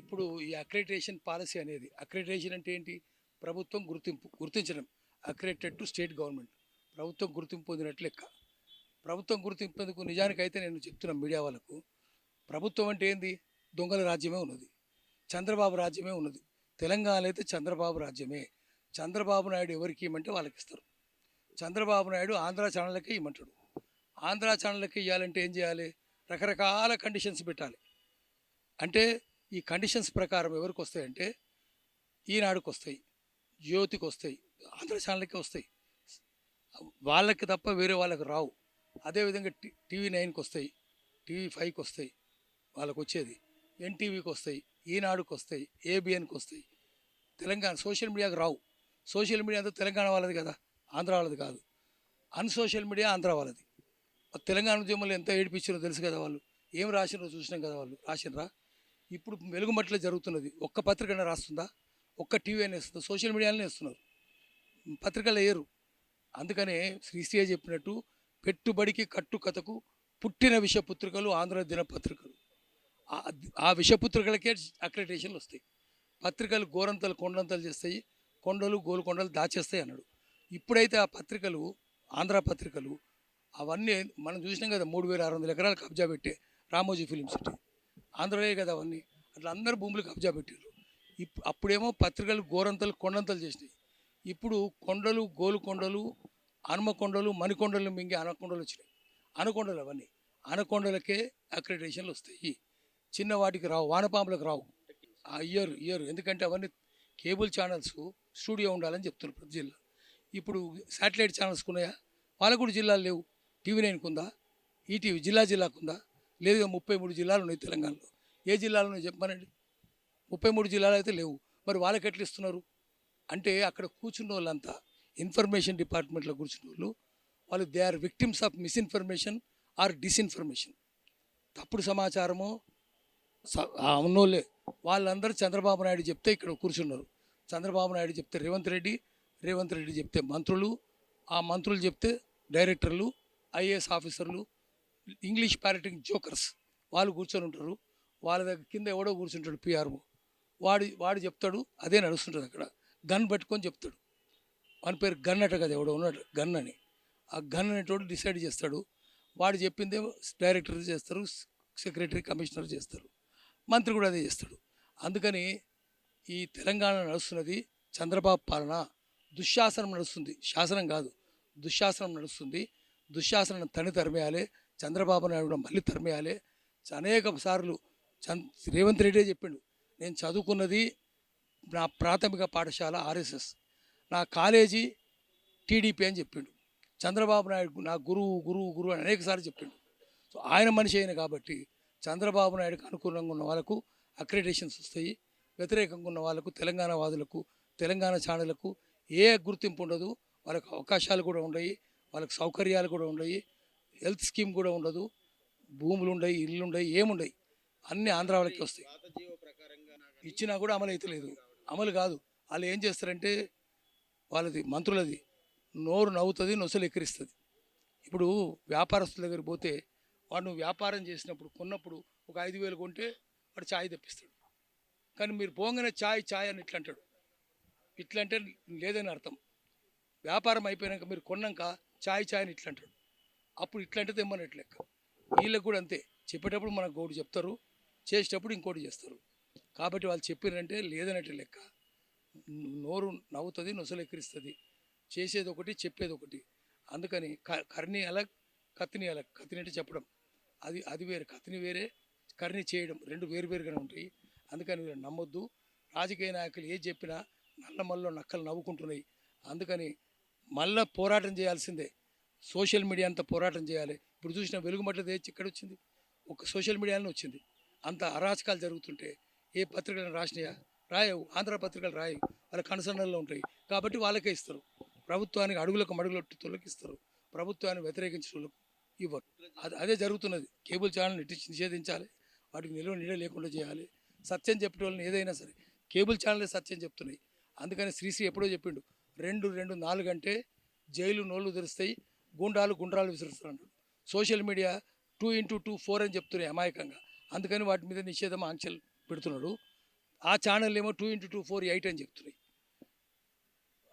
ఇప్పుడు ఈ accreditation policy అనేది అక్రిడిటేషన్ అంటే ఏంటి? ప్రభుత్వం గుర్తించడం. Accredited to state government. ప్రభుత్వం గుర్తింపు పొందినట్లు లెక్క. ప్రభుత్వం గుర్తింపేందుకు నిజానికైతే నేను చెప్తున్నా మీడియా వాళ్ళకు, ప్రభుత్వం అంటే ఏంది? దొంగల రాజ్యమే ఉన్నది. చంద్రబాబు రాజ్యమే ఉన్నది. తెలంగాణలో అయితే చంద్రబాబు రాజ్యమే. చంద్రబాబు నాయుడు ఎవరికి ఇవ్వమంటే వాళ్ళకి ఇస్తారు. చంద్రబాబు నాయుడు ఆంధ్ర ఛానళ్ళకే ఇవ్వమంటాడు. ఆంధ్ర ఛానళ్ళకి ఇవ్వాలంటే ఏం చేయాలి? రకరకాల కండిషన్స్ పెట్టాలి. అంటే ఈ కండిషన్స్ ప్రకారం ఎవరికి వస్తాయంటే ఈనాడుకి వస్తాయి, జ్యోతికి వస్తాయి, ఆంధ్ర ఛానల్కి వస్తాయి. వాళ్ళకి తప్ప వేరే వాళ్ళకి రావు. అదేవిధంగా టీవీ 9కి వస్తాయి, టీవీ 5కి వస్తాయి వాళ్ళకు వచ్చేది, ఎన్టీవీకి వస్తాయి, ఈనాడుకి వస్తాయి, ఏబిఎన్కి వస్తాయి. తెలంగాణ సోషల్ మీడియాకి రావు. సోషల్ మీడియా అంతా తెలంగాణ వాళ్ళది కదా, ఆంధ్ర వాళ్ళది కాదు. అన్సోషల్ మీడియా ఆంధ్ర వాళ్ళది. తెలంగాణ ఉద్యమంలో ఎంత ఏడిపించారో తెలుసు కదా వాళ్ళు. ఏం రాసినారో చూసినాం కదా వాళ్ళు. రాసినరా? ఇప్పుడు వెలుగుమట్టిలో జరుగుతున్నది. ఒక్క పత్రికనే రాస్తుందా? ఒక్క టీవీ అయినా వేస్తుందా? సోషల్ మీడియాలోనే వేస్తున్నారు, పత్రికలు వేయరు. అందుకనే శ్రీశ్రీ చెప్పినట్టు పెట్టుబడికి కట్టుకథకు పుట్టిన విషపుత్రికలు ఆంధ్ర దినపత్రికలు. ఆ విషపుత్రికలకే అక్రిడిటేషన్లు వస్తాయి. పత్రికలు గోరంతలు కొండంతలు చేస్తాయి, కొండలు గోలుకొండలు దాచేస్తాయి అన్నాడు. ఇప్పుడైతే ఆ పత్రికలు, ఆంధ్ర పత్రికలు అవన్నీ మనం చూసినాం కదా. 3600 ఎకరాలు కబ్జా పెట్టే రామోజీ ఫిలిం సిటీ ఆంధ్రలే కదా అవన్నీ. అట్లా అందరు భూములు కబ్జా పెట్టారు. అప్పుడేమో పత్రికలు గోరంతలు కొండంతలు చేసినాయి. ఇప్పుడు కొండలు గోలుకొండలు హనుమకొండలు మణికొండలు మింగి అనకొండలు వచ్చినాయి. అనకొండలు అవన్నీ అనకొండలకే అక్రిడిటేషన్లు వస్తాయి. చిన్న వాటికి రావు, వానపాములకు రావు. ఇయ్యరు. ఎందుకంటే అవన్నీ కేబుల్ ఛానల్స్ స్టూడియో ఉండాలని చెప్తున్నారు ప్రతి జిల్లా. ఇప్పుడు శాటిలైట్ ఛానల్స్కి ఉన్నాయా? వాళ్ళకు కూడా జిల్లాలు లేవు. టీవీ 9కు ఉందా? ఈటీవీ జిల్లాకు ఉందా? లేదు. 33 జిల్లాలు ఉన్నాయి తెలంగాణలో. ఏ జిల్లాలో ఉన్నాయి చెప్పమనండి. 33 జిల్లాలు అయితే లేవు. మరి వాళ్ళకి ఎట్లా ఇస్తున్నారు? అంటే అక్కడ కూర్చున్న వాళ్ళంతా ఇన్ఫర్మేషన్ డిపార్ట్మెంట్లో కూర్చున్న వాళ్ళు they are victims of misinformation or disinformation. తప్పుడు సమాచారము ఉన్నోళ్ళే. వాళ్ళందరూ చంద్రబాబు నాయుడు చెప్తే ఇక్కడ కూర్చున్నారు. చంద్రబాబు నాయుడు చెప్తే రేవంత్ రెడ్డి చెప్తే మంత్రులు, ఆ మంత్రులు చెప్తే డైరెక్టర్లు, ఐఏఎస్ ఆఫీసర్లు, ఇంగ్లీష్ ప్యారెటింగ్ జోకర్స్ వాళ్ళు కూర్చొని ఉంటారు. వాళ్ళ దగ్గర కింద ఎవడో కూర్చుంటాడు పిఆర్ఓ. వాడు చెప్తాడు, అదే నడుస్తుంటుంది అక్కడ. గన్ పట్టుకొని చెప్తాడు. వాని పేరు గన్ అట కదా, ఎవడో ఉన్నాడు గన్ అని. ఆ గన్ అనేటోడు డిసైడ్ చేస్తాడు. వాడు చెప్పిందే డైరెక్టర్ చేస్తారు, సెక్రటరీ, కమిషనర్ చేస్తారు, మంత్రి కూడా అదే చేస్తాడు. అందుకని ఈ తెలంగాణ నడుస్తున్నది చంద్రబాబు పాలన. దుశ్శాసనం నడుస్తుంది, శాసనం కాదు, దుశ్శాసనం నడుస్తుంది. దుశ్శాసనం తరిమేయాలి. చంద్రబాబు నాయుడు కూడా మళ్ళీ తరిమేయాలి. అనేక సార్లు రేవంత్ రెడ్డి చెప్పిండు, నేను చదువుకున్నది నా ప్రాథమిక పాఠశాల ఆర్ఎస్ఎస్, నా కాలేజీ టీడీపీ అని చెప్పిండు. చంద్రబాబు నాయుడు నా గురువు అని అనేకసార్లు చెప్పిండు. సో ఆయన మనిషి అయిన కాబట్టి చంద్రబాబు నాయుడుకు అనుకూలంగా ఉన్న వాళ్ళకు అక్రిడిటేషన్స్ వస్తాయి, వ్యతిరేకంగా ఉన్న వాళ్ళకు, తెలంగాణ వాదులకు, తెలంగాణ ఛానళ్లకు ఏ గుర్తింపు ఉండదు. వాళ్ళకు అవకాశాలు కూడా ఉండయి, వాళ్ళకు సౌకర్యాలు కూడా ఉండయి, హెల్త్ స్కీమ్ కూడా ఉండదు, భూములు ఉండయి, ఇల్లు ఉండయి, ఏముండయి. అన్నీ ఆంధ్ర వాళ్ళకి వస్తాయి. ఇచ్చినా కూడా అమలు అవుతలేదు. అమలు కాదు. వాళ్ళు ఏం చేస్తారంటే వాళ్ళది మంత్రులది నోరు నవ్వుతుంది, నొసలు ఎక్కిరిస్తుంది. ఇప్పుడు వ్యాపారస్తుల దగ్గర పోతే వాడు వ్యాపారం చేసినప్పుడు కొన్నప్పుడు ఒక 5,000 కొంటే వాడు ఛాయ్ తెప్పిస్తాడు. కానీ మీరు పోగానే ఛాయ్ అని ఇట్లా అంటాడు. ఇట్లా అంటే లేదని అర్థం. వ్యాపారం అయిపోయాక మీరు కొన్నాక ఛాయ్ అని ఇట్లా అంటాడు. అప్పుడు ఇట్లా అంటే తెమ్మన్నట్టు లెక్క. వీళ్ళకి కూడా అంతే. చెప్పేటప్పుడు మనకు ఒకటి చెప్తారు, చేసేటప్పుడు ఇంకోటి చేస్తారు. కాబట్టి వాళ్ళు చెప్పినంటే లేదన్నట్టు లెక్క. నోరు నవ్వుతుంది, నొసలు ఎక్కిరిస్తుంది. చేసేది ఒకటి, చెప్పేది ఒకటి. అందుకని కర్ణి అలగ్, కత్తిని అలగ్. కత్తిని అంటే చెప్పడం, అది వేరే. కత్తిని వేరే, కర్ణి చేయడం, రెండు వేరుగానే ఉంటాయి. అందుకని మీరు నమ్మొద్దు. రాజకీయ నాయకులు ఏది చెప్పినా నల్లమల్లో నక్కలు నవ్వుకుంటున్నాయి. అందుకని మళ్ళా పోరాటం చేయాల్సిందే. సోషల్ మీడియా అంతా పోరాటం చేయాలి. ఇప్పుడు చూసిన వెలుగుమట్ల తెచ్చి ఇక్కడ వచ్చింది, ఒక సోషల్ మీడియాలోనే వచ్చింది. అంత అరాచకాలు జరుగుతుంటే ఏ పత్రికలను రాసినాయా? రాయవు. ఆంధ్ర పత్రికలు రాయవు. వాళ్ళ కన్సర్నల్లో ఉంటాయి కాబట్టి వాళ్ళకే ఇస్తారు. ప్రభుత్వానికి అడుగులకు మడుగులొట్టి తొలగిస్తారు, ప్రభుత్వాన్ని వ్యతిరేకించిన వాళ్ళకు ఇవ్వరు. అదే జరుగుతున్నది. కేబుల్ ఛానల్ నిషేధించాలి, వాటికి నిలవ లేకుండా చేయాలి. సత్యం చెప్పే వాళ్ళని ఏదైనా సరే, కేబుల్ ఛానలే సత్యం చెప్తున్నాయి. అందుకని శ్రీశ్రీ ఎప్పుడో చెప్పిండు, 2-4 అంటే జైలు నోళ్ళు తెరుస్తాయి, గుండ్రాలు విసురుస్తారు. సోషల్ మీడియా 2 x 2 4 అని చెప్తున్నాయి అమాయకంగా. అందుకని వాటి మీద నిషేధం, ఆంక్షలు పెడుతున్నాడు. ఆ ఛానల్ ఏమో 2x2 4 8 అని చెప్తున్నాయి.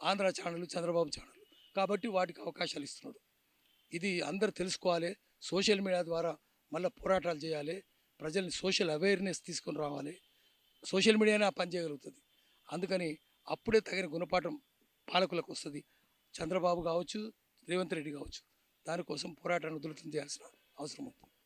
Andhra channel, Chandrababu channel. కాబట్టి వాటికి అవకాశాలు ఇస్తున్నాడు. ఇది అందరూ తెలుసుకోవాలి. సోషల్ మీడియా ద్వారా మళ్ళీ పోరాటాలు చేయాలి. ప్రజల్ని సోషల్ అవేర్నెస్ తీసుకొని రావాలి. సోషల్ మీడియానే ఆ పని చేయగలుగుతుంది. అందుకని అప్పుడే తగిన గుణపాఠం పాలకులకు వస్తుంది. చంద్రబాబు కావచ్చు, రేవంత్ రెడ్డి కావచ్చు. దానికోసం పోరాటాన్ని ఉధృతం చేయాల్సిన అవసరం ఉంది.